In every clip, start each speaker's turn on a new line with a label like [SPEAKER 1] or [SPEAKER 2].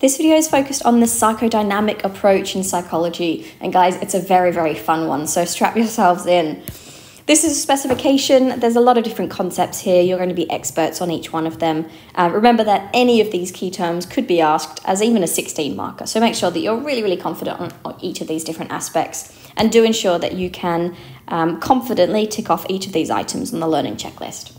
[SPEAKER 1] This video is focused on the psychodynamic approach in psychology, and guys, it's a very, very fun one, so strap yourselves in. This is a specification. There's a lot of different concepts here. You're going to be experts on each one of them. Remember that any of these key terms could be asked as even a 16 marker, so make sure that you're really, really confident on each of these different aspects, and do ensure that you can confidently tick off each of these items on the learning checklist.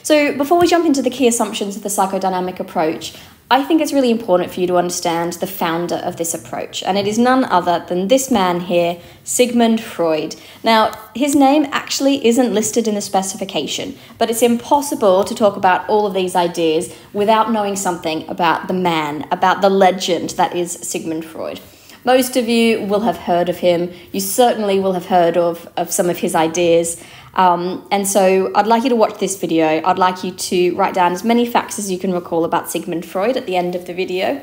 [SPEAKER 1] So before we jump into the key assumptions of the psychodynamic approach, I think it's really important for you to understand the founder of this approach, and it is none other than this man here, Sigmund Freud. Now, his name actually isn't listed in the specification, but it's impossible to talk about all of these ideas without knowing something about the man, about the legend that is Sigmund Freud. Most of you will have heard of him. You certainly will have heard of some of his ideas. And so I'd like you to watch this video. I'd like you to write down as many facts as you can recall about Sigmund Freud at the end of the video,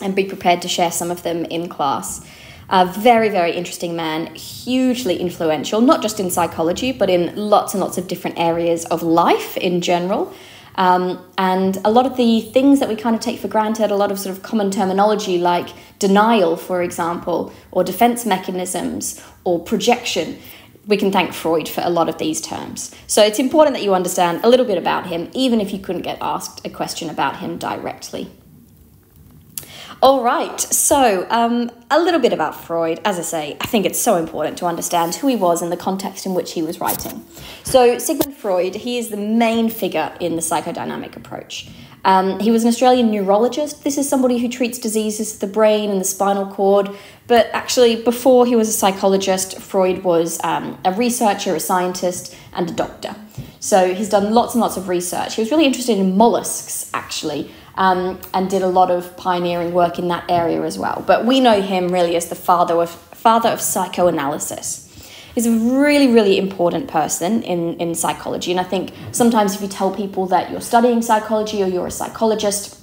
[SPEAKER 1] and be prepared to share some of them in class. A very, very interesting man, hugely influential, not just in psychology, but in lots and lots of different areas of life in general. And a lot of the things that we kind of take for granted, a lot of sort of common terminology like denial, for example, or defense mechanisms, or projection, we can thank Freud for a lot of these terms. So it's important that you understand a little bit about him, even if you couldn't get asked a question about him directly. All right, so a little bit about Freud. As I say, I think it's so important to understand who he was and the context in which he was writing. So Sigmund Freud, he is the main figure in the psychodynamic approach. He was an Australian neurologist. This is somebody who treats diseases of the brain and the spinal cord. But actually, before he was a psychologist, Freud was a researcher, a scientist, and a doctor. So he's done lots and lots of research. He was really interested in mollusks, actually, and did a lot of pioneering work in that area as well. But we know him really as the father of psychoanalysis. He's a really, really important person in psychology. And I think sometimes if you tell people that you're studying psychology or you're a psychologist,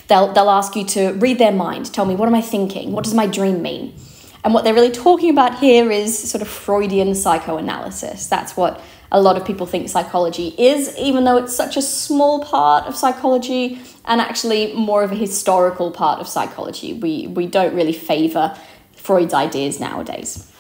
[SPEAKER 1] they'll ask you to read their mind. Tell me, what am I thinking? What does my dream mean? And what they're really talking about here is sort of Freudian psychoanalysis. That's what a lot of people think psychology is, even though it's such a small part of psychology and actually more of a historical part of psychology. We don't really favour Freud's ideas nowadays.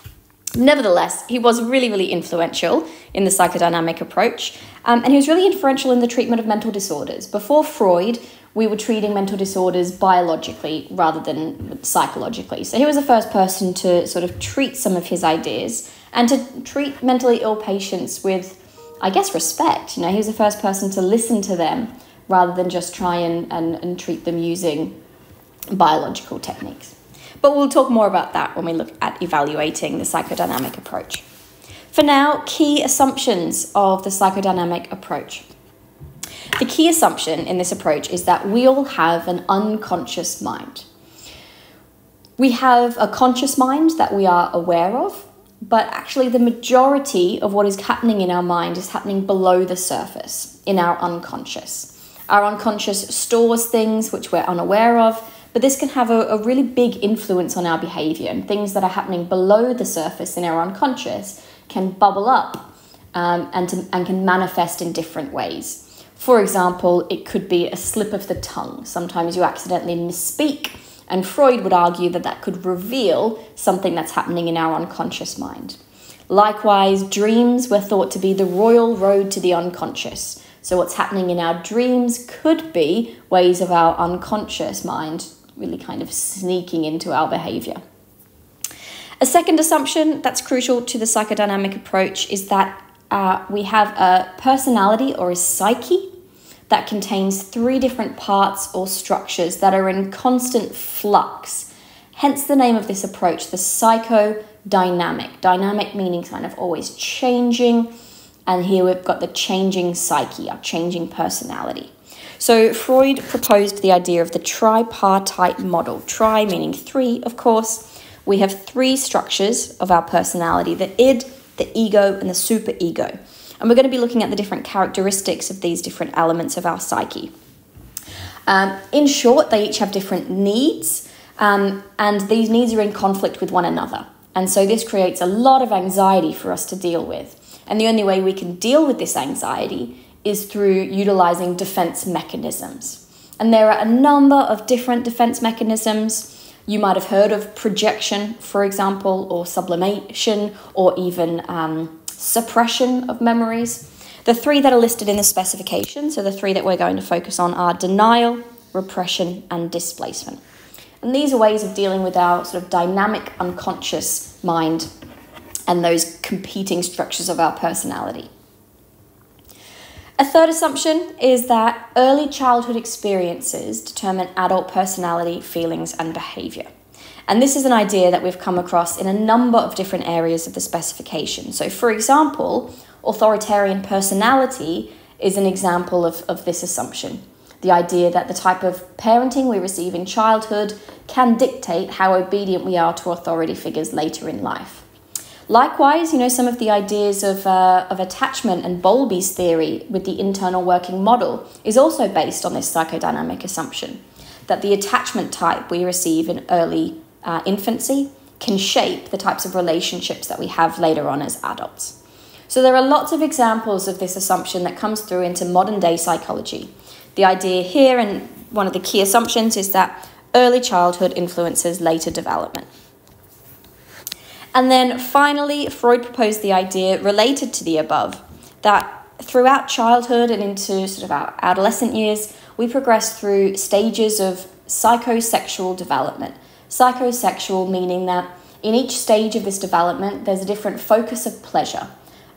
[SPEAKER 1] Nevertheless, he was really, really influential in the psychodynamic approach, and he was really influential in the treatment of mental disorders. Before Freud, we were treating mental disorders biologically rather than psychologically. So he was the first person to sort of treat some of his ideas and to treat mentally ill patients with, I guess, respect. You know, he was the first person to listen to them rather than just try and treat them using biological techniques. But we'll talk more about that when we look at evaluating the psychodynamic approach. For now, key assumptions of the psychodynamic approach. The key assumption in this approach is that we all have an unconscious mind. We have a conscious mind that we are aware of, but actually the majority of what is happening in our mind is happening below the surface, in our unconscious. Our unconscious stores things which we're unaware of, but this can have a really big influence on our behaviour, and things that are happening below the surface in our unconscious can bubble up and can manifest in different ways. For example, it could be a slip of the tongue. Sometimes you accidentally misspeak, and Freud would argue that that could reveal something that's happening in our unconscious mind. Likewise, dreams were thought to be the royal road to the unconscious. So what's happening in our dreams could be ways of our unconscious mind really kind of sneaking into our behaviour. A second assumption that's crucial to the psychodynamic approach is that we have a personality or a psyche that contains 3 different parts or structures that are in constant flux. Hence the name of this approach, the psychodynamic. Dynamic meaning kind of always changing. And here we've got the changing psyche, our changing personality. So Freud proposed the idea of the tripartite model. Tri meaning 3, of course. We have 3 structures of our personality, the id, the ego, and the superego. And we're going to be looking at the different characteristics of these different elements of our psyche. In short, they each have different needs, and these needs are in conflict with one another. And so this creates a lot of anxiety for us to deal with. And the only way we can deal with this anxiety is through utilizing defense mechanisms. And there are a number of different defense mechanisms. You might have heard of projection, for example, or sublimation, or even suppression of memories. The three that are listed in the specification, so the three that we're going to focus on, are denial, repression, and displacement. And these are ways of dealing with our sort of dynamic unconscious mind and those competing structures of our personality. A third assumption is that early childhood experiences determine adult personality, feelings, and behavior. And this is an idea that we've come across in a number of different areas of the specification. So, for example, authoritarian personality is an example of this assumption. The idea that the type of parenting we receive in childhood can dictate how obedient we are to authority figures later in life. Likewise, some of the ideas of attachment and Bowlby's theory with the internal working model is also based on this psychodynamic assumption, that the attachment type we receive in early infancy can shape the types of relationships that we have later on as adults. So there are lots of examples of this assumption that comes through into modern day psychology. The idea here, and one of the key assumptions, is that early childhood influences later development. And then finally, Freud proposed the idea related to the above, that throughout childhood and into sort of our adolescent years, we progress through stages of psychosexual development. Psychosexual meaning that in each stage of this development, there's a different focus of pleasure.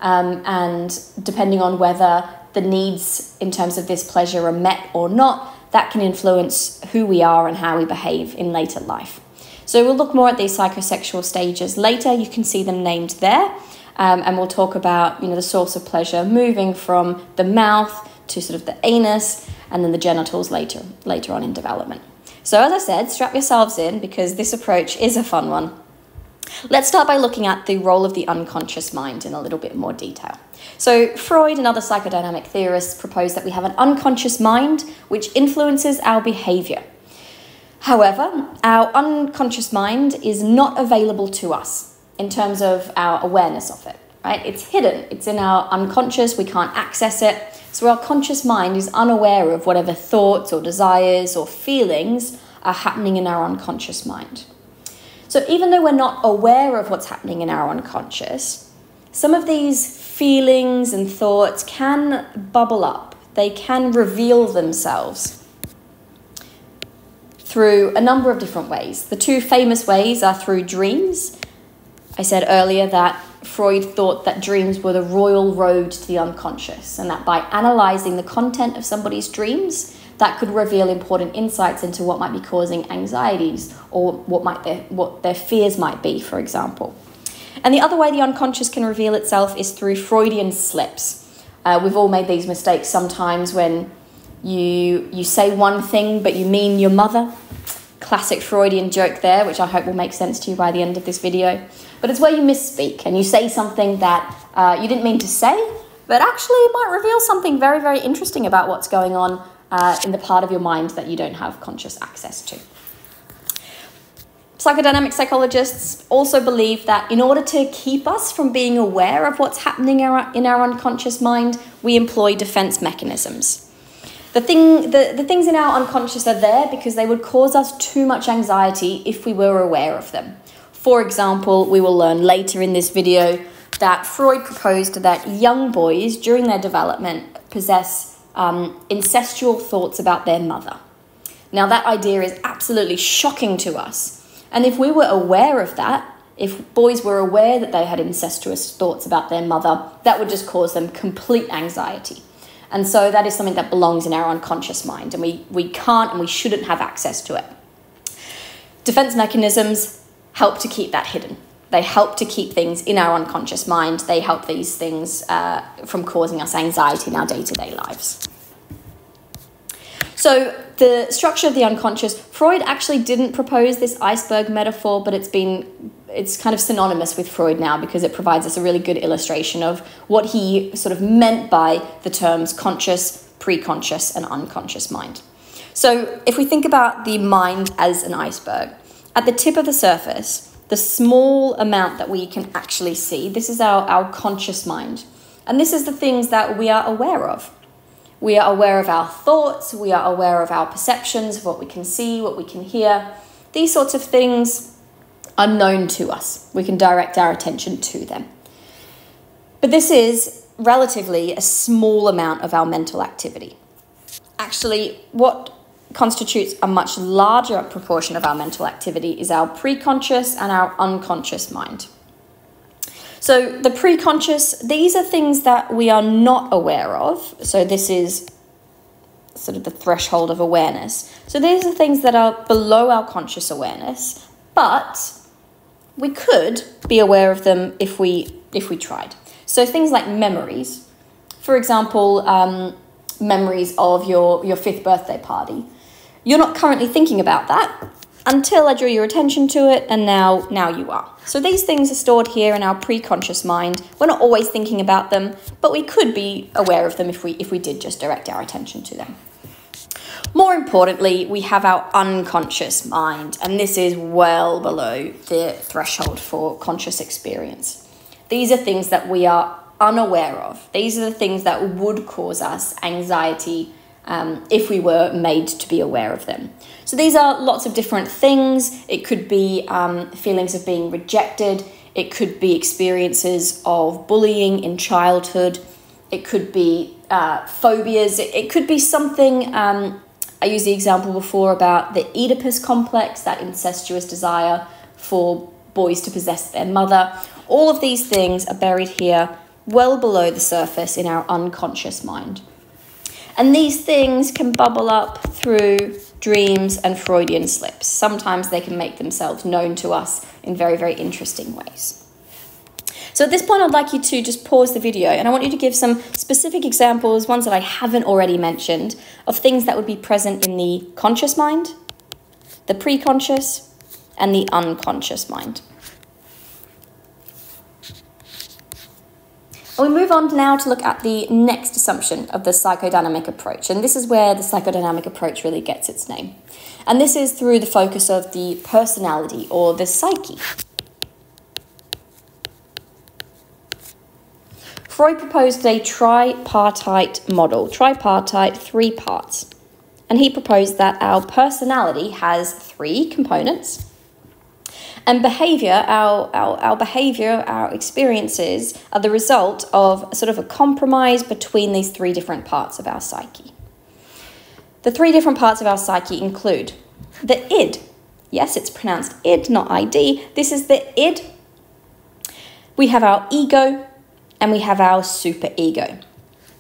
[SPEAKER 1] And depending on whether the needs in terms of this pleasure are met or not, that can influence who we are and how we behave in later life. So we'll look more at these psychosexual stages later. You can see them named there. And we'll talk about, the source of pleasure moving from the mouth to sort of the anus and then the genitals later on in development. So as I said, strap yourselves in because this approach is a fun one. Let's start by looking at the role of the unconscious mind in a little bit more detail. So Freud and other psychodynamic theorists propose that we have an unconscious mind which influences our behavior. However, our unconscious mind is not available to us in terms of our awareness of it, right? It's hidden. It's in our unconscious. We can't access it. So our conscious mind is unaware of whatever thoughts or desires or feelings are happening in our unconscious mind. So even though we're not aware of what's happening in our unconscious, some of these feelings and thoughts can bubble up. They can reveal themselves through a number of different ways. The two famous ways are through dreams. I said earlier that Freud thought that dreams were the royal road to the unconscious, and that by analysing the content of somebody's dreams, that could reveal important insights into what might be causing anxieties or what their fears might be, for example. And the other way the unconscious can reveal itself is through Freudian slips. We've all made these mistakes sometimes when you say one thing but you mean your mother. Classic Freudian joke there, which I hope will make sense to you by the end of this video. But it's where you misspeak and you say something that you didn't mean to say, but actually it might reveal something very, very interesting about what's going on in the part of your mind that you don't have conscious access to. Psychodynamic psychologists also believe that in order to keep us from being aware of what's happening in our unconscious mind, we employ defense mechanisms. The things in our unconscious are there because they would cause us too much anxiety if we were aware of them. For example, we will learn later in this video that Freud proposed that young boys during their development possess incestual thoughts about their mother. Now that idea is absolutely shocking to us. And if we were aware of that, if boys were aware that they had incestuous thoughts about their mother, that would just cause them complete anxiety. And so that is something that belongs in our unconscious mind, and we can't and we shouldn't have access to it. Defense mechanisms help to keep that hidden. They help to keep things in our unconscious mind. They help these things from causing us anxiety in our day-to-day lives. So the structure of the unconscious, Freud actually didn't propose this iceberg metaphor, but it's kind of synonymous with Freud now because it provides us a really good illustration of what he sort of meant by the terms conscious, preconscious, and unconscious mind. So if we think about the mind as an iceberg, at the tip of the surface, the small amount that we can actually see, this is our conscious mind. And this is the things that we are aware of. We are aware of our thoughts. We are aware of our perceptions, of what we can see, what we can hear. These sorts of things are known to us. We can direct our attention to them. But this is relatively a small amount of our mental activity. Actually, what constitutes a much larger proportion of our mental activity is our preconscious and our unconscious mind. So the preconscious, these are things that we are not aware of. So this is sort of the threshold of awareness. So these are things that are below our conscious awareness, but we could be aware of them if we tried. So things like memories, for example, memories of your 5th birthday party. You're not currently thinking about that until I drew your attention to it, and now you are. So these things are stored here in our preconscious mind. We're not always thinking about them, but we could be aware of them if we did just direct our attention to them. More importantly, we have our unconscious mind, and this is well below the threshold for conscious experience. These are things that we are unaware of. These are the things that would cause us anxiety if we were made to be aware of them. So these are lots of different things. It could be feelings of being rejected. It could be experiences of bullying in childhood. It could be phobias. It could be something, I used the example before about the Oedipus complex, that incestuous desire for boys to possess their mother. All of these things are buried here, well below the surface in our unconscious mind. And these things can bubble up through dreams and Freudian slips. Sometimes they can make themselves known to us in very, very interesting ways. So at this point, I'd like you to just pause the video, and I want you to give some specific examples, ones that I haven't already mentioned, of things that would be present in the conscious mind, the preconscious, and the unconscious mind. And we move on now to look at the next assumption of the psychodynamic approach. And this is where the psychodynamic approach really gets its name. And this is through the focus of the personality, or the psyche. Freud proposed a tripartite model, 3 parts. And he proposed that our personality has 3 components. And behaviour, our behaviour, our experiences are the result of sort of a compromise between these 3 different parts of our psyche. The 3 different parts of our psyche include the id. Yes, it's pronounced id, not ID. This is the id. We have our ego, and we have our superego.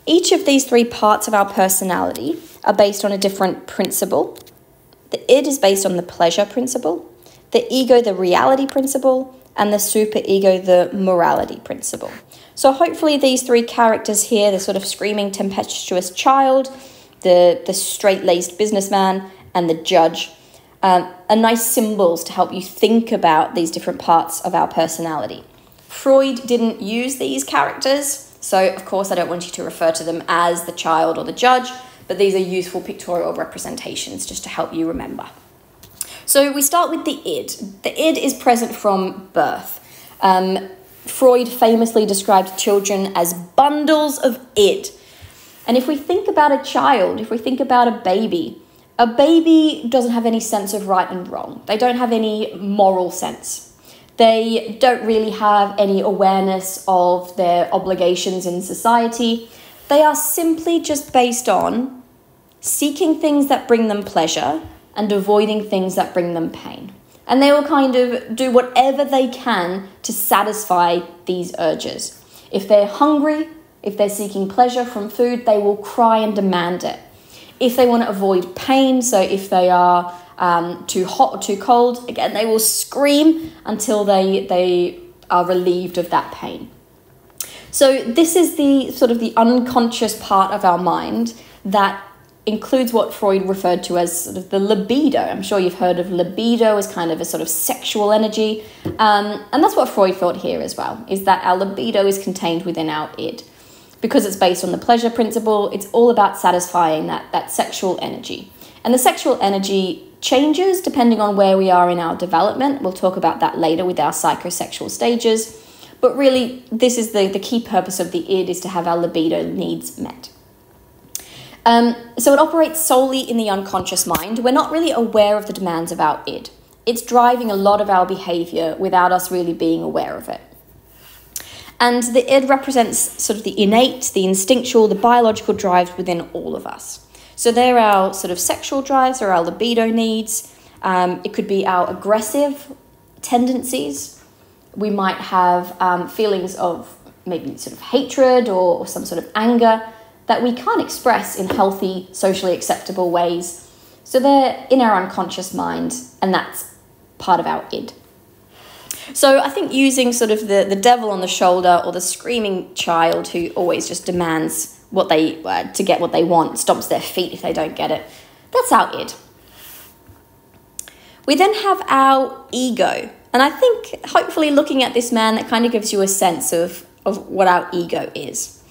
[SPEAKER 1] Each of these 3 parts of our personality are based on a different principle. The id is based on the pleasure principle, the ego, the reality principle, and the superego, the morality principle. So hopefully these 3 characters here, the sort of screaming, tempestuous child, the straight-laced businessman, and the judge, are nice symbols to help you think about these different parts of our personality. Freud didn't use these characters, so of course I don't want you to refer to them as the child or the judge, but these are useful pictorial representations just to help you remember. So we start with the id. The id is present from birth. Freud famously described children as bundles of id. And if we think about a child, if we think about a baby doesn't have any sense of right and wrong. They don't have any moral sense. They don't really have any awareness of their obligations in society. They are simply just based on seeking things that bring them pleasure and avoiding things that bring them pain. And they will kind of do whatever they can to satisfy these urges. If they're hungry, if they're seeking pleasure from food, they will cry and demand it. If they want to avoid pain, so if they are too hot or too cold, again, they will scream until they are relieved of that pain. So this is the sort of the unconscious part of our mind that includes what Freud referred to as sort of the libido. I'm sure you've heard of libido as kind of a sort of sexual energy. And that's what Freud thought here as well, is that our libido is contained within our id. Because it's based on the pleasure principle, it's all about satisfying that sexual energy. And the sexual energy changes depending on where we are in our development. We'll talk about that later with our psychosexual stages. But really, this is the key purpose of the id, is to have our libido needs met. So it operates solely in the unconscious mind. We're not really aware of the demands of our id. It's driving a lot of our behavior without us really being aware of it. And the id represents sort of the innate, the instinctual, the biological drives within all of us. So they're our sort of sexual drives or our libido needs. It could be our aggressive tendencies. We might have feelings of maybe sort of hatred or some sort of anger that we can't express in healthy, socially acceptable ways. So they're in our unconscious mind, and that's part of our id. So I think using sort of the devil on the shoulder or the screaming child who always just demands what they to get what they want, stomps their feet if they don't get it, that's our id. We then have our ego. And I think hopefully looking at this man, that kind of gives you a sense of what our ego is.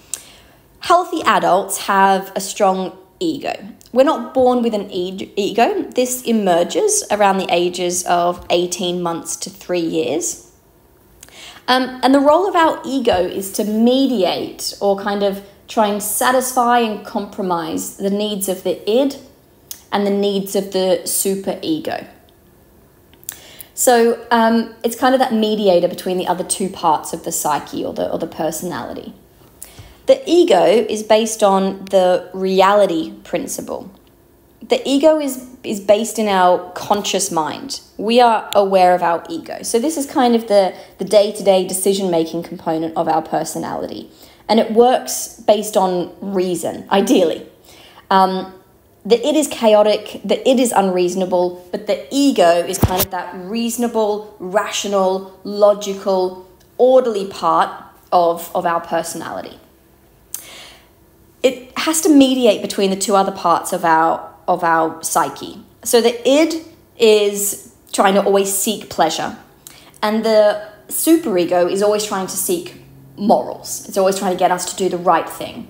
[SPEAKER 1] Healthy adults have a strong ego. We're not born with an ego. This emerges around the ages of 18 months to 3 years. And the role of our ego is to mediate or kind of try and satisfy and compromise the needs of the id and the needs of the superego. So it's kind of that mediator between the other two parts of the psyche or the personality. The ego is based on the reality principle. The ego is based in our conscious mind. We are aware of our ego. So this is kind of the day-to-day decision-making component of our personality. And it works based on reason, ideally. The id is chaotic, the id is unreasonable, but the ego is kind of that reasonable, rational, logical, orderly part of our personality. It has to mediate between the two other parts of our psyche. So the id is trying to always seek pleasure, and the superego is always trying to seek morals. It's always trying to get us to do the right thing.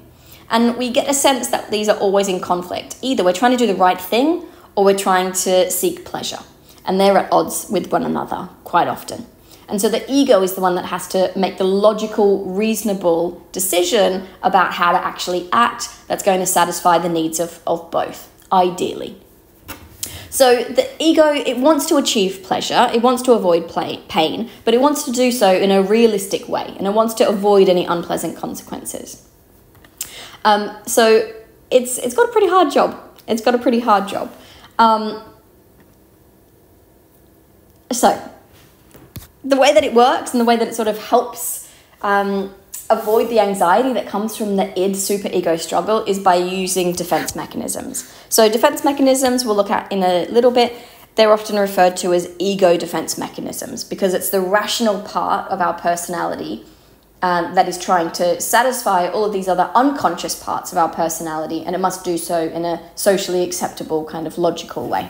[SPEAKER 1] And we get a sense that these are always in conflict. Either we're trying to do the right thing or we're trying to seek pleasure. And they're at odds with one another quite often. And so the ego is the one that has to make the logical, reasonable decision about how to actually act that's going to satisfy the needs of both, ideally. So the ego, it wants to achieve pleasure, it wants to avoid pain, but it wants to do so in a realistic way, and it wants to avoid any unpleasant consequences. So it's got a pretty hard job. It's got a pretty hard job. So the way that it works and the way that it sort of helps avoid the anxiety that comes from the id superego struggle is by using defense mechanisms. So defense mechanisms we'll look at in a little bit. They're often referred to as ego defense mechanisms because it's the rational part of our personality that is trying to satisfy all of these other unconscious parts of our personality, and it must do so in a socially acceptable kind of logical way.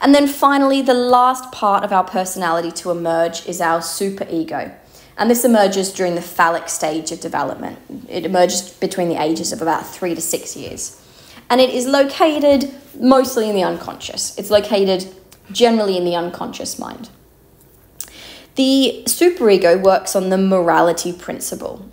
[SPEAKER 1] And then finally, the last part of our personality to emerge is our superego. And this emerges during the phallic stage of development. It emerges between the ages of about 3 to 6 years. And it is located mostly in the unconscious. It's located generally in the unconscious mind. The superego works on the morality principle.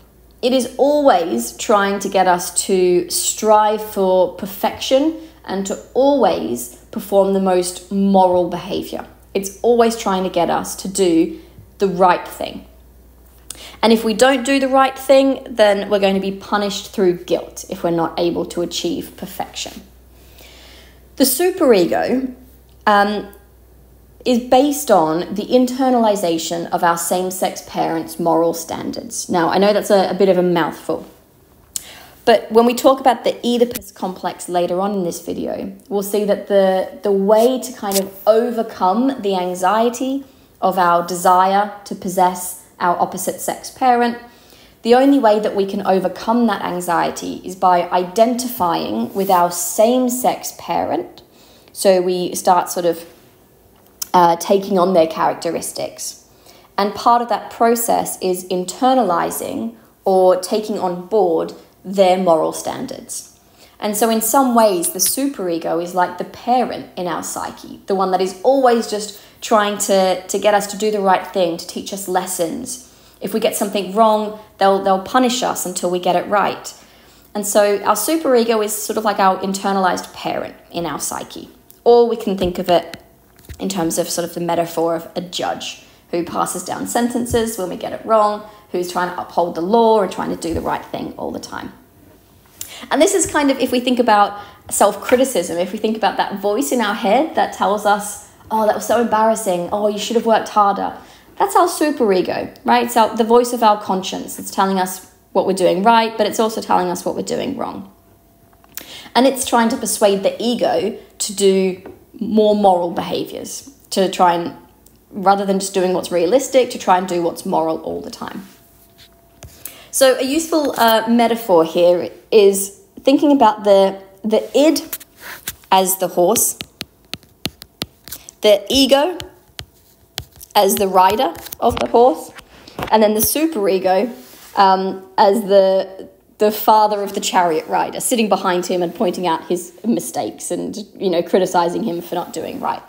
[SPEAKER 1] It is always trying to get us to strive for perfection and to always perform the most moral behavior. It's always trying to get us to do the right thing. And if we don't do the right thing, then we're going to be punished through guilt if we're not able to achieve perfection. The superego is based on the internalization of our same-sex parents' moral standards. Now, I know that's a bit of a mouthful, but when we talk about the Oedipus complex later on in this video, we'll see that the way to kind of overcome the anxiety of our desire to possess our opposite sex parent, the only way that we can overcome that anxiety is by identifying with our same-sex parent. So we start sort of taking on their characteristics. And part of that process is internalizing or taking on board their moral standards. And so in some ways, the superego is like the parent in our psyche, the one that is always just trying to get us to do the right thing, to teach us lessons. If we get something wrong, they'll punish us until we get it right. And so our superego is sort of like our internalized parent in our psyche. Or we can think of it in terms of sort of the metaphor of a judge who passes down sentences when we get it wrong, who's trying to uphold the law and trying to do the right thing all the time. And this is kind of, if we think about self-criticism, if we think about that voice in our head that tells us, oh, that was so embarrassing, oh, you should have worked harder. That's our superego, right? It's the voice of our conscience. It's telling us what we're doing right, but it's also telling us what we're doing wrong. And it's trying to persuade the ego to do more moral behaviors, to try and, rather than just doing what's realistic, to try and do what's moral all the time. So a useful metaphor here is thinking about the id as the horse, the ego as the rider of the horse, and then the superego as the father of the chariot rider, sitting behind him and pointing out his mistakes and, criticizing him for not doing right.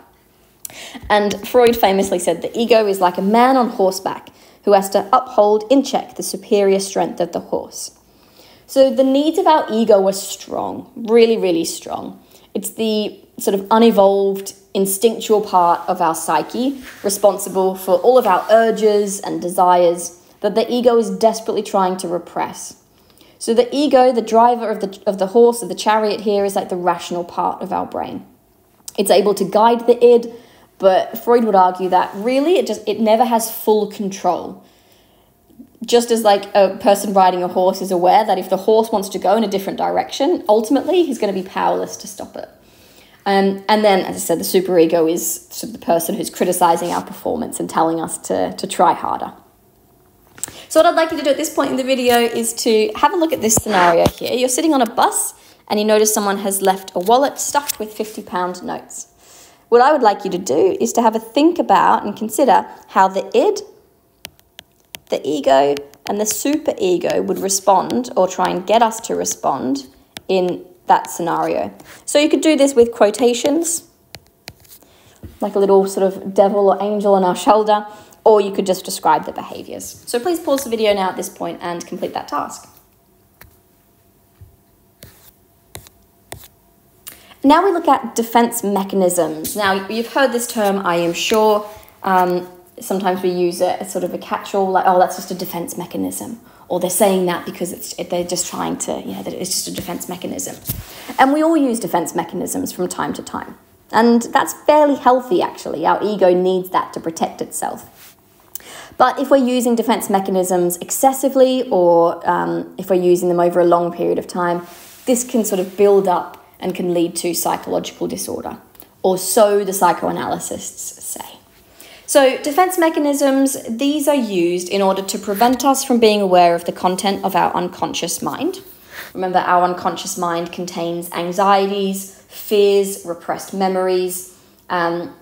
[SPEAKER 1] And Freud famously said the ego is like a man on horseback who has to uphold in check the superior strength of the horse. So the needs of our ego are strong, really, really strong. It's the sort of unevolved, instinctual part of our psyche, responsible for all of our urges and desires that the ego is desperately trying to repress. So the ego, the driver of the horse, of the chariot here, is like the rational part of our brain. It's able to guide the id, but Freud would argue that really it never has full control. Just as like a person riding a horse is aware that if the horse wants to go in a different direction, ultimately he's going to be powerless to stop it. And then, as I said, the superego is sort of the person who's criticizing our performance and telling us to try harder. So what I'd like you to do at this point in the video is to have a look at this scenario here. You're sitting on a bus and you notice someone has left a wallet stuffed with £50 notes. What I would like you to do is to have a think about and consider how the id, the ego, and the superego would respond or try and get us to respond in that scenario. So you could do this with quotations, like a little sort of devil or angel on our shoulder, or you could just describe the behaviors. So please pause the video now at this point and complete that task. Now we look at defense mechanisms. Now you've heard this term, I am sure. Sometimes we use it as sort of a catch-all, like, oh, that's just a defense mechanism. Or they're saying that because they're just trying to, that it's just a defense mechanism. And we all use defense mechanisms from time to time. And that's fairly healthy, actually. Our ego needs that to protect itself. But if we're using defense mechanisms excessively, or if we're using them over a long period of time, this can sort of build up and can lead to psychological disorder. Or so the psychoanalysts say. So defense mechanisms, these are used in order to prevent us from being aware of the content of our unconscious mind. Remember, our unconscious mind contains anxieties, fears, repressed memories,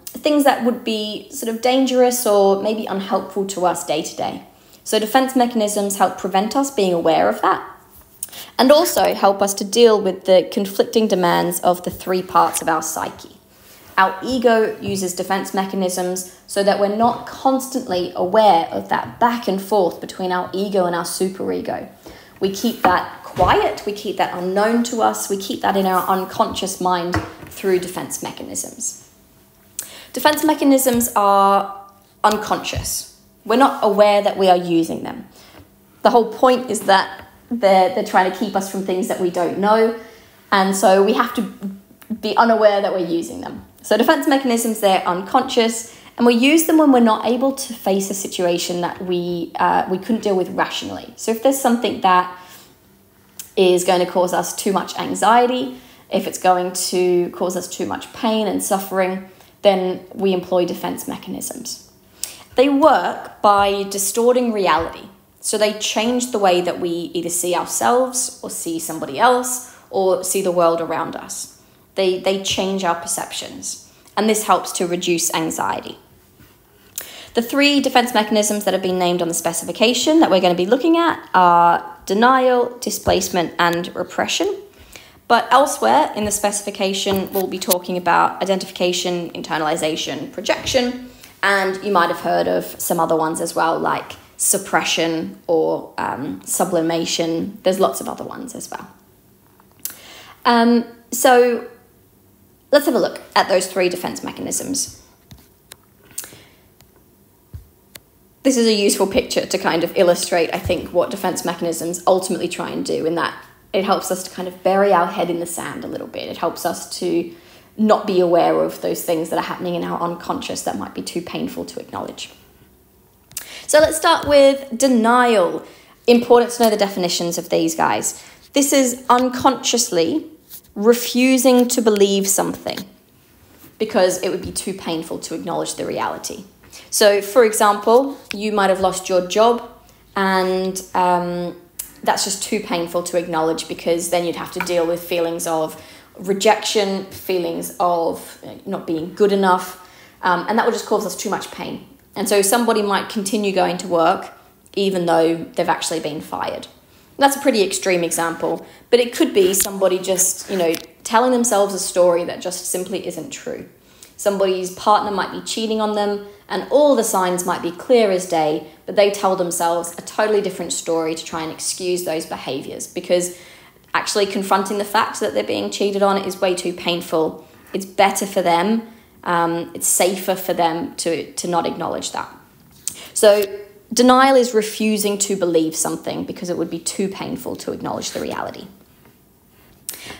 [SPEAKER 1] things that would be sort of dangerous or maybe unhelpful to us day to day. So defense mechanisms help prevent us being aware of that, and also help us to deal with the conflicting demands of the three parts of our psyche. Our ego uses defense mechanisms so that we're not constantly aware of that back and forth between our ego and our superego. We keep that quiet, we keep that unknown to us, we keep that in our unconscious mind through defense mechanisms. Defense mechanisms are unconscious. We're not aware that we are using them. The whole point is that they're trying to keep us from things that we don't know, and so we have to be unaware that we're using them. So defense mechanisms, they're unconscious, and we use them when we're not able to face a situation that we couldn't deal with rationally. So if there's something that is going to cause us too much anxiety, if it's going to cause us too much pain and suffering, then we employ defense mechanisms. They work by distorting reality. So they change the way that we either see ourselves or see somebody else or see the world around us. They change our perceptions, and this helps to reduce anxiety. The three defense mechanisms that have been named on the specification that we're going to be looking at are denial, displacement, and repression. But elsewhere in the specification, we'll be talking about identification, internalization, projection, and you might have heard of some other ones as well, like suppression or sublimation. There's lots of other ones as well. So let's have a look at those 3 defense mechanisms. This is a useful picture to kind of illustrate, I think, what defense mechanisms ultimately try and do, in that it helps us to kind of bury our head in the sand a little bit. It helps us to not be aware of those things that are happening in our unconscious that might be too painful to acknowledge. So let's start with denial. Important to know the definitions of these guys. This is unconsciously refusing to believe something because it would be too painful to acknowledge the reality. So, for example, you might have lost your job, and that's just too painful to acknowledge, because then you'd have to deal with feelings of rejection, feelings of not being good enough, and that would just cause us too much pain. And so somebody might continue going to work even though they've actually been fired. That's a pretty extreme example, but it could be somebody just, telling themselves a story that just simply isn't true. Somebody's partner might be cheating on them, and all the signs might be clear as day, but they tell themselves a totally different story to try and excuse those behaviors, because actually confronting the fact that they're being cheated on is way too painful. It's better for them. It's safer for them to not acknowledge that. So denial is refusing to believe something because it would be too painful to acknowledge the reality.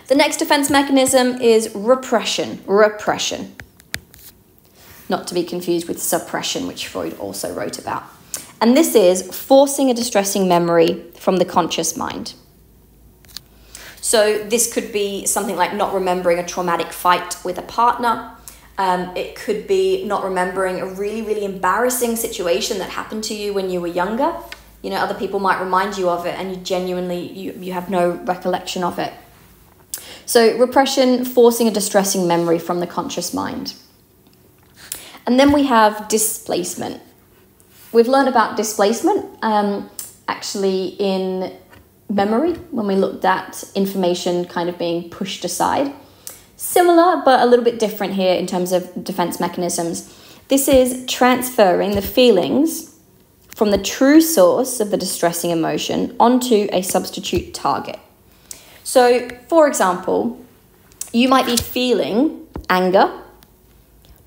[SPEAKER 1] The next defense mechanism is repression. Repression. Not to be confused with suppression, which Freud also wrote about. And this is forcing a distressing memory from the conscious mind. So this could be something like not remembering a traumatic fight with a partner. It could be not remembering a really, really embarrassing situation that happened to you when you were younger. Other people might remind you of it, and you genuinely, you have no recollection of it. So repression, forcing a distressing memory from the conscious mind. And then we have displacement. We've learned about displacement actually in memory, when we looked at information kind of being pushed aside. Similar, but a little bit different here in terms of defense mechanisms. This is transferring the feelings from the true source of the distressing emotion onto a substitute target. So, for example, you might be feeling anger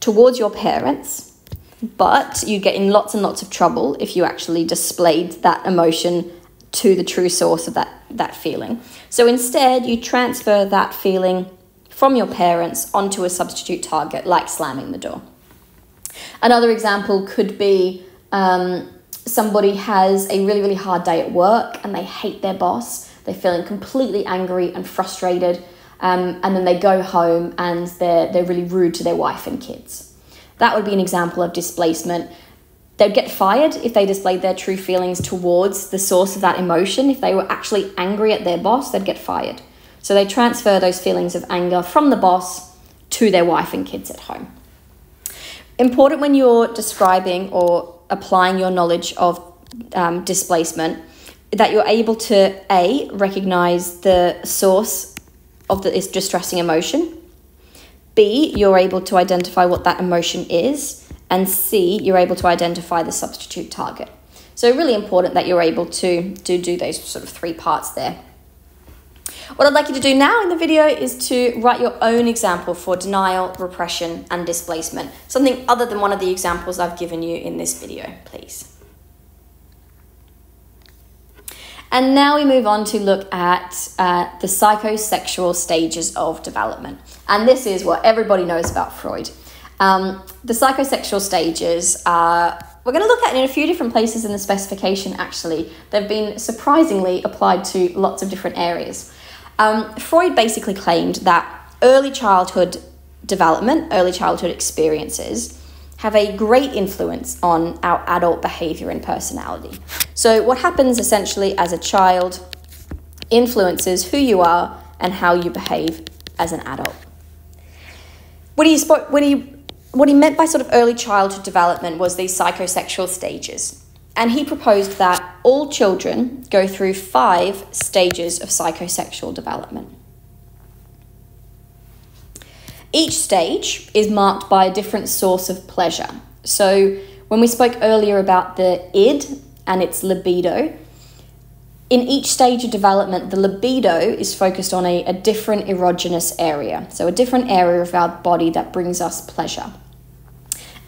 [SPEAKER 1] towards your parents, but you get in lots and lots of trouble if you actually displayed that emotion to the true source of that feeling. So instead, you transfer that feeling from your parents onto a substitute target, like slamming the door. Another example could be somebody has a really, really hard day at work and they hate their boss. They're feeling completely angry and frustrated, and then they go home and they're really rude to their wife and kids. That would be an example of displacement. They'd get fired if they displayed their true feelings towards the source of that emotion. If they were actually angry at their boss, they'd get fired. So they transfer those feelings of anger from the boss to their wife and kids at home. Important when you're describing or applying your knowledge of displacement, that you're able to A, recognize the source of this distressing emotion, B, you're able to identify what that emotion is, and C, you're able to identify the substitute target. So really important that you're able to do those sort of 3 parts there. What I'd like you to do now in the video is to write your own example for denial, repression, and displacement. Something other than one of the examples I've given you in this video, please. And now we move on to look at the psychosexual stages of development. And this is what everybody knows about Freud. The psychosexual stages we're going to look at in a few different places in the specification, actually. They've been surprisingly applied to lots of different areas. Freud basically claimed that early childhood development, early childhood experiences, have a great influence on our adult behavior and personality. So what happens essentially as a child influences who you are and how you behave as an adult. What he meant by sort of early childhood development was these psychosexual stages. And he proposed that all children go through 5 stages of psychosexual development. Each stage is marked by a different source of pleasure. So when we spoke earlier about the id and its libido, In each stage of development, the libido is focused on a different erogenous area, so a different area of our body that brings us pleasure.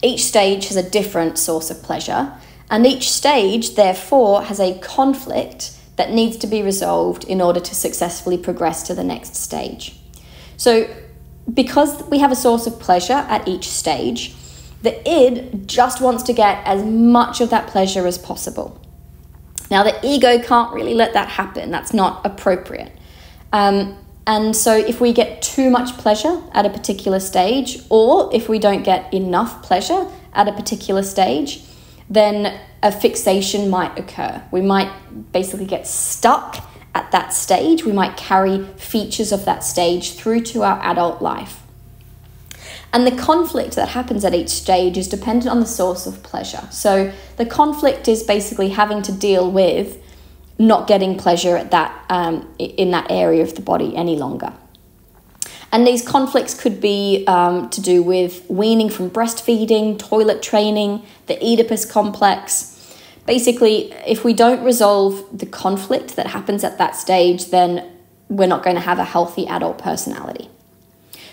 [SPEAKER 1] Each stage has a different source of pleasure, and each stage, therefore, has a conflict that needs to be resolved in order to successfully progress to the next stage. So, because we have a source of pleasure at each stage, the id just wants to get as much of that pleasure as possible. Now, the ego can't really let that happen. That's not appropriate. And so if we get too much pleasure at a particular stage, or if we don't get enough pleasure at a particular stage, then a fixation might occur. We might basically get stuck at that stage. We might carry features of that stage through to our adult life. And the conflict that happens at each stage is dependent on the source of pleasure. So the conflict is basically having to deal with not getting pleasure at that in that area of the body any longer. And these conflicts could be to do with weaning from breastfeeding, toilet training, the Oedipus complex. Basically, if we don't resolve the conflict that happens at that stage, then we're not going to have a healthy adult personality.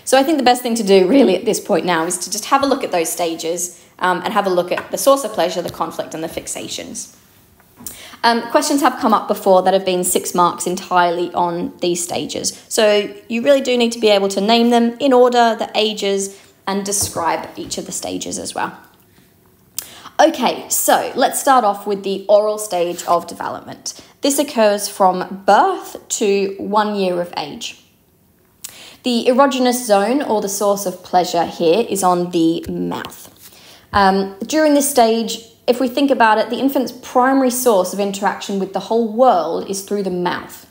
[SPEAKER 1] So I think the best thing to do really at this point now is to just have a look at those stages and have a look at the source of pleasure, the conflict, and the fixations. Questions have come up before that have been 6 marks entirely on these stages. So you really do need to be able to name them in order, the ages, and describe each of the stages as well. Okay, so let's start off with the oral stage of development. This occurs from birth to 1 year of age. The erogenous zone, or the source of pleasure here, is on the mouth. During this stage, if we think about it, the infant's primary source of interaction with the whole world is through the mouth.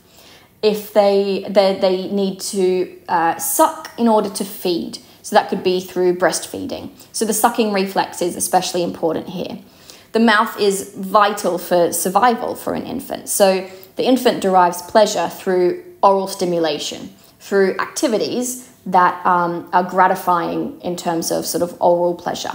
[SPEAKER 1] If they need to suck in order to feed, so that could be through breastfeeding. So the sucking reflex is especially important here. The mouth is vital for survival for an infant. So the infant derives pleasure through oral stimulation, through activities that are gratifying in terms of sort of oral pleasure.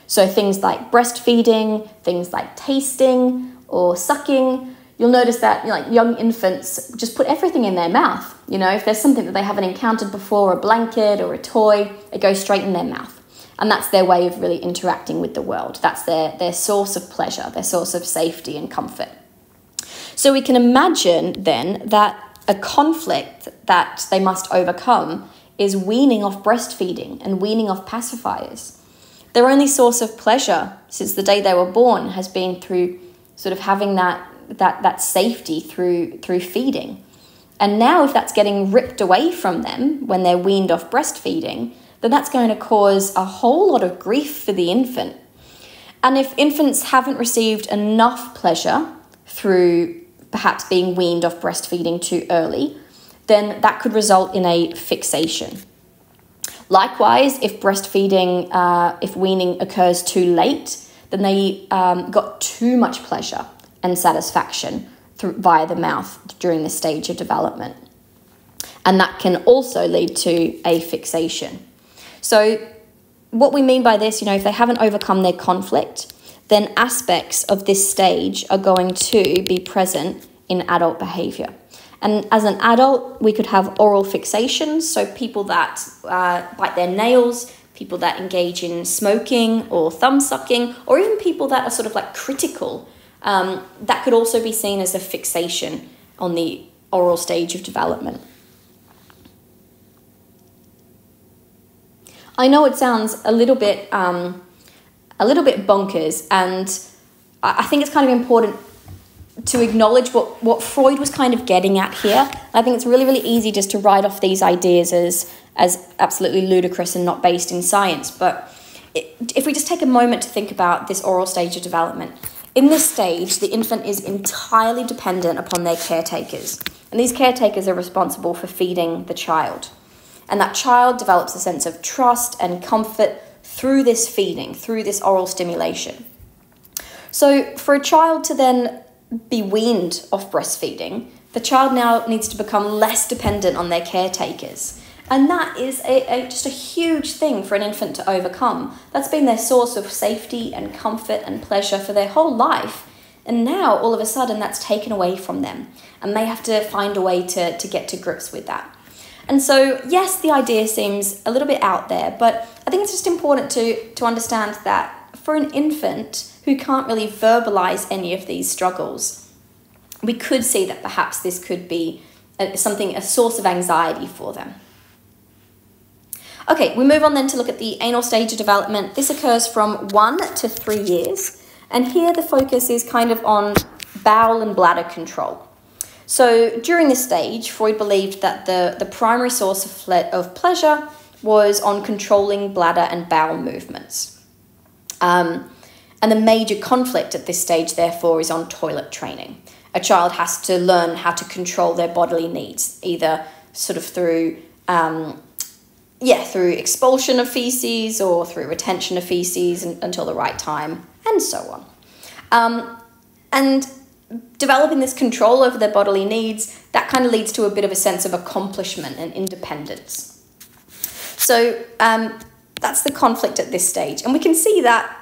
[SPEAKER 1] So things like breastfeeding, things like tasting or sucking. You'll notice that young infants just put everything in their mouth. If there's something that they haven't encountered before, a blanket or a toy, it goes straight in their mouth. And that's their way of really interacting with the world. That's their source of pleasure, their source of safety and comfort. So we can imagine then that a conflict that they must overcome is weaning off breastfeeding and weaning off pacifiers. Their only source of pleasure since the day they were born has been through sort of having that safety through feeding. And now if that's getting ripped away from them when they're weaned off breastfeeding, then that's going to cause a whole lot of grief for the infant. And if infants haven't received enough pleasure through perhaps being weaned off breastfeeding too early, then that could result in a fixation. Likewise, if breastfeeding, if weaning occurs too late, then they got too much pleasure and satisfaction via the mouth during this stage of development. And that can also lead to a fixation. So what we mean by this, if they haven't overcome their conflict, then aspects of this stage are going to be present in adult behavior. And as an adult, we could have oral fixations, so people that bite their nails, people that engage in smoking or thumb sucking, or even people that are sort of like critical. That could also be seen as a fixation on the oral stage of development. I know it sounds a little bit bonkers, and I think it's kind of important to acknowledge what Freud was kind of getting at here. I think it's really, really easy just to write off these ideas as absolutely ludicrous and not based in science. But if we just take a moment to think about this oral stage of development, in this stage, the infant is entirely dependent upon their caretakers. And these caretakers are responsible for feeding the child. And that child develops a sense of trust and comfort through this feeding, through this oral stimulation. So for a child to then be weaned off breastfeeding, the child now needs to become less dependent on their caretakers. And that is just a huge thing for an infant to overcome. That's been their source of safety and comfort and pleasure for their whole life. And now, all of a sudden, that's taken away from them, and they have to find a way to get to grips with that. And so, yes, the idea seems a little bit out there, but I think it's just important to understand that for an infant who can't really verbalize any of these struggles, we could see that perhaps this could be a source of anxiety for them. Okay, we move on then to look at the anal stage of development. This occurs from 1 to 3 years, and here the focus is kind of on bowel and bladder control. So during this stage, Freud believed that the primary source of pleasure was on controlling bladder and bowel movements. And the major conflict at this stage, therefore, is on toilet training. A child has to learn how to control their bodily needs, either sort of through expulsion of feces or through retention of feces until the right time, and so on. And developing this control over their bodily needs, that kind of leads to a bit of a sense of accomplishment and independence. So that's the conflict at this stage. And we can see that,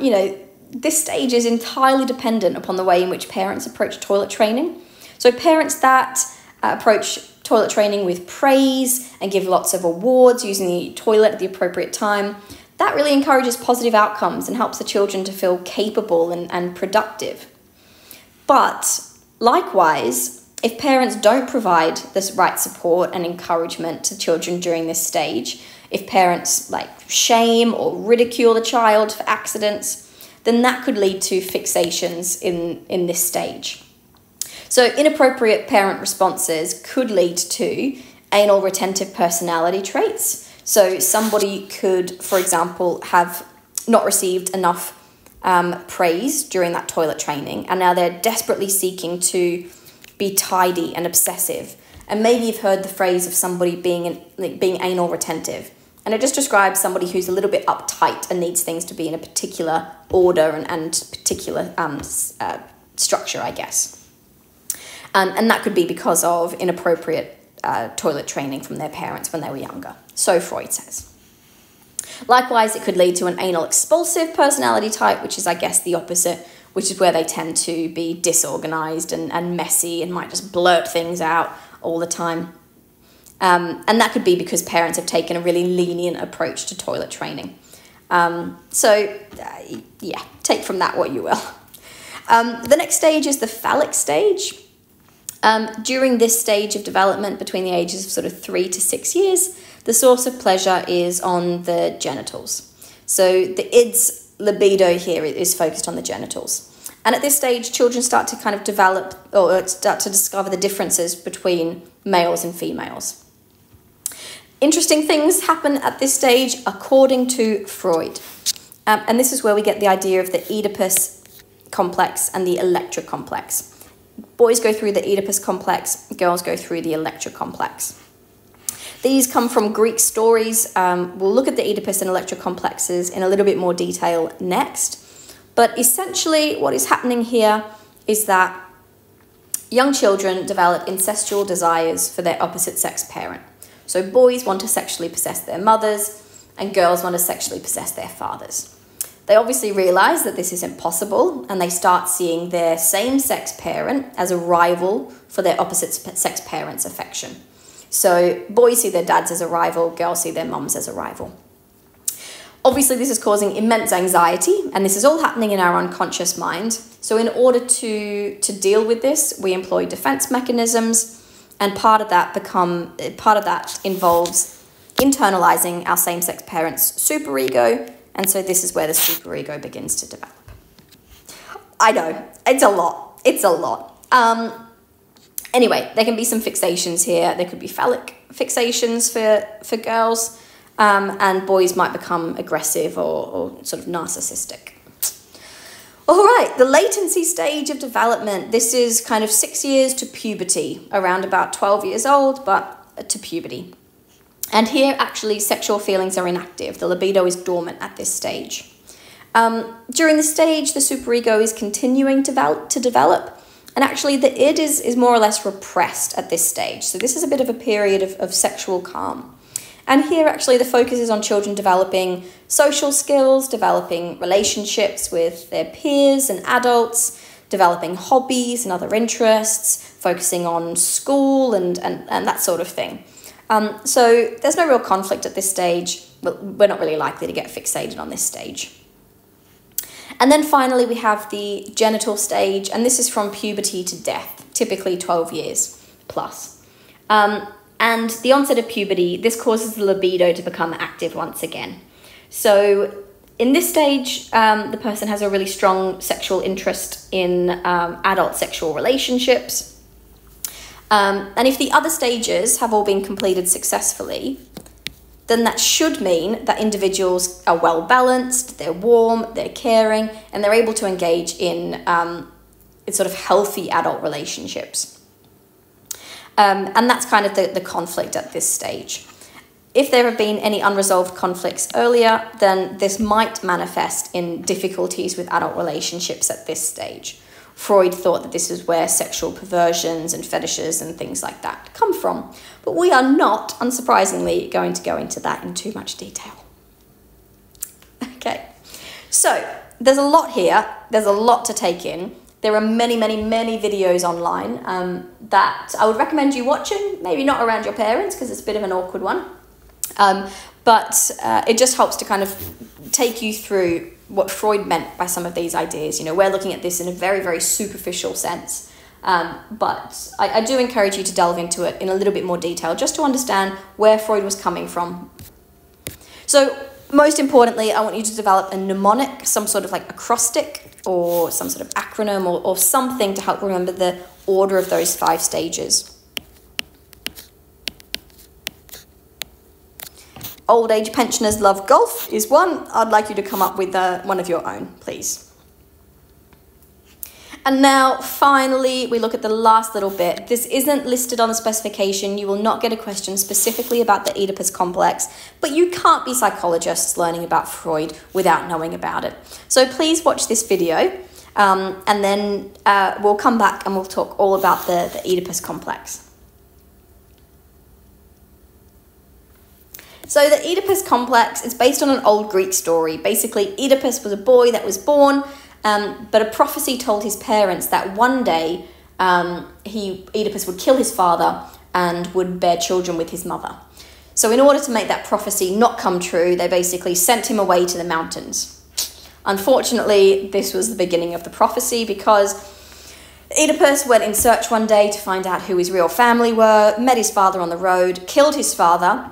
[SPEAKER 1] this stage is entirely dependent upon the way in which parents approach toilet training. So parents that approach toilet training with praise and give lots of awards using the toilet at the appropriate time, that really encourages positive outcomes and helps the children to feel capable and productive. But likewise, if parents don't provide this right support and encouragement to children during this stage, if parents shame or ridicule the child for accidents, then that could lead to fixations in this stage. So inappropriate parent responses could lead to anal retentive personality traits. So somebody could, for example, have not received enough praise during that toilet training, and now they're desperately seeking to be tidy and obsessive. And maybe you've heard the phrase of somebody being anal retentive. And it just describes somebody who's a little bit uptight and needs things to be in a particular order and particular structure, I guess. And that could be because of inappropriate toilet training from their parents when they were younger. So Freud says. Likewise, it could lead to an anal expulsive personality type, which is, I guess, the opposite, which is where they tend to be disorganized and messy and might just blurt things out all the time. And that could be because parents have taken a really lenient approach to toilet training. Take from that what you will. The next stage is the phallic stage. During this stage of development, between the ages of sort of 3 to 6 years, the source of pleasure is on the genitals. So the id's libido here is focused on the genitals. And at this stage, children start to kind of develop or start to discover the differences between males and females. Interesting things happen at this stage according to Freud. And this is where we get the idea of the Oedipus complex and the Electra complex. Boys go through the Oedipus complex, girls go through the Electra complex. These come from Greek stories. We'll look at the Oedipus and Electra complexes in a little bit more detail next. But essentially what is happening here is that young children develop incestual desires for their opposite sex parent. So boys want to sexually possess their mothers and girls want to sexually possess their fathers. They obviously realise that this isn't possible and they start seeing their same-sex parent as a rival for their opposite sex parent's affection. So boys see their dads as a rival, girls see their mums as a rival. Obviously, this is causing immense anxiety, and this is all happening in our unconscious mind. So in order to deal with this, we employ defense mechanisms, and part of that involves internalizing our same-sex parent's superego, and so this is where the superego begins to develop. I know, it's a lot. It's a lot. Anyway, there can be some fixations here. There could be phallic fixations for girls, and boys might become aggressive or sort of narcissistic. All right, the latency stage of development. This is kind of 6 years to puberty, around about 12 years old, but to puberty. And here, actually, sexual feelings are inactive. The libido is dormant at this stage. During this stage, the superego is continuing to develop, and actually the id is more or less repressed at this stage. So this is a bit of a period of sexual calm. And here, actually, the focus is on children developing social skills, developing relationships with their peers and adults, developing hobbies and other interests, focusing on school and that sort of thing. So there's no real conflict at this stage. We're not really likely to get fixated on this stage. And then finally, we have the genital stage, and this is from puberty to death, typically 12 years plus. And the onset of puberty, this causes the libido to become active once again. So in this stage, the person has a really strong sexual interest in adult sexual relationships. And if the other stages have all been completed successfully, then that should mean that individuals are well balanced, they're warm, they're caring, and they're able to engage in sort of healthy adult relationships. And that's kind of the conflict at this stage. If there have been any unresolved conflicts earlier, then this might manifest in difficulties with adult relationships at this stage. Freud thought that this is where sexual perversions and fetishes and things like that come from. But we are not, unsurprisingly, going to go into that in too much detail. Okay, so there's a lot here. There's a lot to take in. There are many, many, many videos online that I would recommend you watching, maybe not around your parents because it's a bit of an awkward one. But it just helps to kind of take you through what Freud meant by some of these ideas. You know, we're looking at this in a very, very superficial sense. But I do encourage you to delve into it in a little bit more detail just to understand where Freud was coming from. So most importantly, I want you to develop a mnemonic, some sort of like acrostic or some sort of acronym or something to help remember the order of those 5 stages. Old age pensioners love golf is one. I'd like you to come up with one of your own, please. And now, finally, we look at the last little bit. This isn't listed on the specification. You will not get a question specifically about the Oedipus complex, but you can't be psychologists learning about Freud without knowing about it. So please watch this video, and then we'll come back and we'll talk all about the Oedipus complex. So the Oedipus complex is based on an old Greek story. Basically, Oedipus was a boy that was born, but a prophecy told his parents that one day Oedipus would kill his father and would bear children with his mother. So in order to make that prophecy not come true, they basically sent him away to the mountains. Unfortunately, this was the beginning of the prophecy because Oedipus went in search one day to find out who his real family were, met his father on the road, killed his father.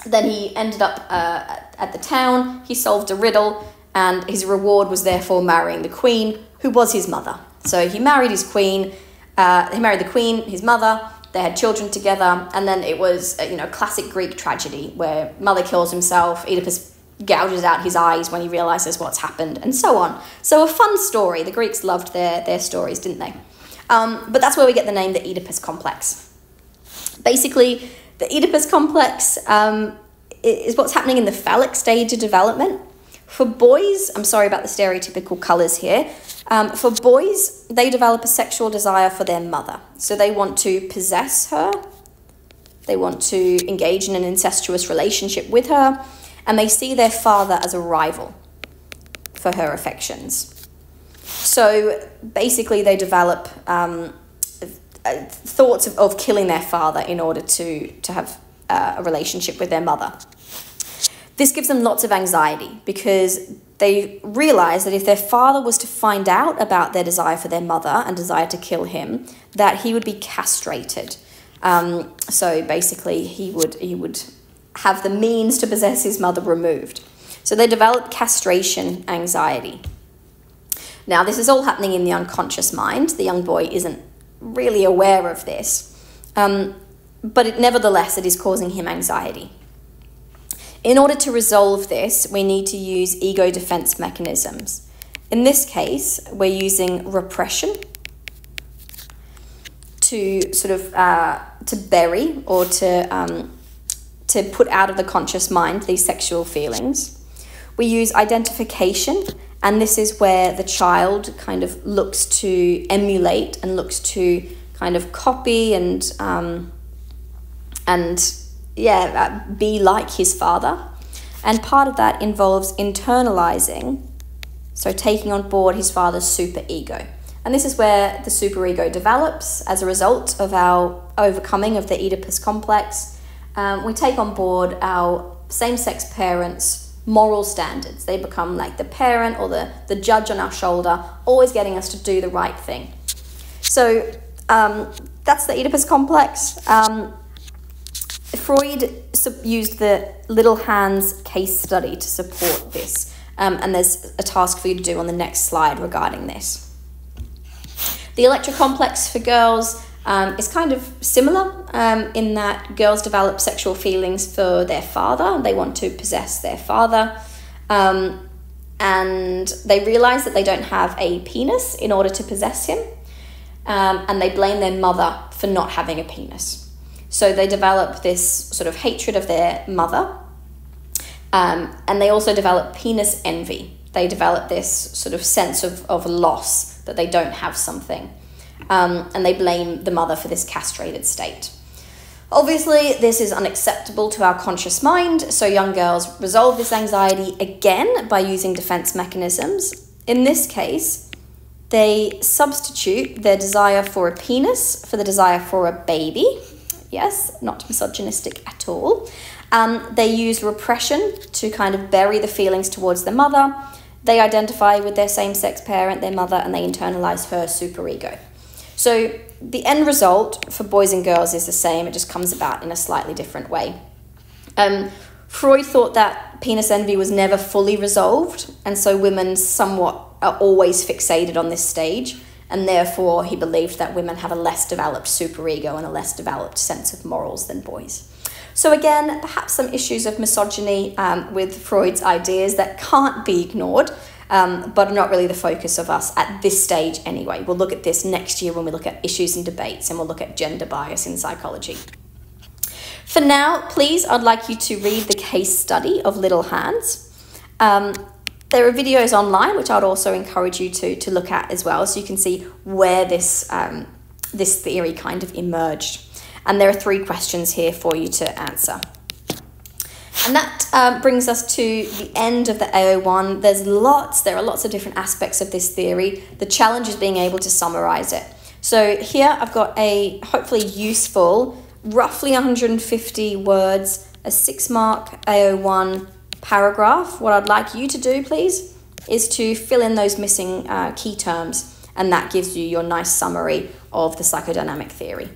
[SPEAKER 1] Then he ended up at the town, he solved a riddle, and his reward was therefore marrying the queen, who was his mother. So he married his queen, he married the queen, his mother, they had children together, and then it was, classic Greek tragedy, where mother kills himself, Oedipus gouges out his eyes when he realizes what's happened, and so on. So a fun story. The Greeks loved their stories, didn't they? But that's where we get the name the Oedipus complex. Basically, the Oedipus complex is what's happening in the phallic stage of development. For boys, I'm sorry about the stereotypical colours here. For boys, they develop a sexual desire for their mother. So they want to possess her, they want to engage in an incestuous relationship with her, and they see their father as a rival for her affections. So basically they develop thoughts of killing their father in order to have a relationship with their mother. This gives them lots of anxiety because they realize that if their father was to find out about their desire for their mother and desire to kill him, that he would be castrated. So basically he would have the means to possess his mother removed. So they develop castration anxiety. Now this is all happening in the unconscious mind. The young boy isn't really aware of this, but nevertheless it is causing him anxiety. In order to resolve this, we need to use ego defense mechanisms. In this case, we're using repression to sort of to bury or to put out of the conscious mind these sexual feelings. We use identification, and this is where the child kind of looks to emulate and looks to kind of copy and be like his father. And part of that involves internalizing, so taking on board his father's super ego. And this is where the superego develops as a result of our overcoming of the Oedipus complex. We take on board our same-sex parents' moral standards. They become like the parent or the judge on our shoulder, always getting us to do the right thing. So that's the Oedipus complex. Freud used the Little Hands case study to support this. And there's a task for you to do on the next slide regarding this. The Electra complex for girls is kind of similar in that girls develop sexual feelings for their father. They want to possess their father. And they realize that they don't have a penis in order to possess him. And they blame their mother for not having a penis. So they develop this sort of hatred of their mother. And they also develop penis envy. They develop this sort of sense of loss, that they don't have something. And they blame the mother for this castrated state. Obviously, this is unacceptable to our conscious mind, so young girls resolve this anxiety again by using defense mechanisms. In this case, they substitute their desire for a penis for the desire for a baby. Yes, not misogynistic at all. They use repression to kind of bury the feelings towards their mother. They identify with their same-sex parent, their mother, and they internalize her superego. So the end result for boys and girls is the same. It just comes about in a slightly different way. Freud thought that penis envy was never fully resolved, and so women somewhat are always fixated on this stage, and therefore he believed that women have a less developed superego and a less developed sense of morals than boys. So again, perhaps some issues of misogyny with Freud's ideas that can't be ignored, but are not really the focus of us at this stage anyway. We'll look at this next year when we look at issues and debates, and we'll look at gender bias in psychology. For now, please, I'd like you to read the case study of Little Hands. There are videos online, which I'd also encourage you to look at as well, so you can see where this theory kind of emerged. And there are 3 questions here for you to answer. And that brings us to the end of the AO1. There are lots of different aspects of this theory. The challenge is being able to summarize it. So here I've got a hopefully useful, roughly 150 words, a 6-mark AO1 paragraph. What I'd like you to do, please, is to fill in those missing key terms, and that gives you your nice summary of the psychodynamic theory.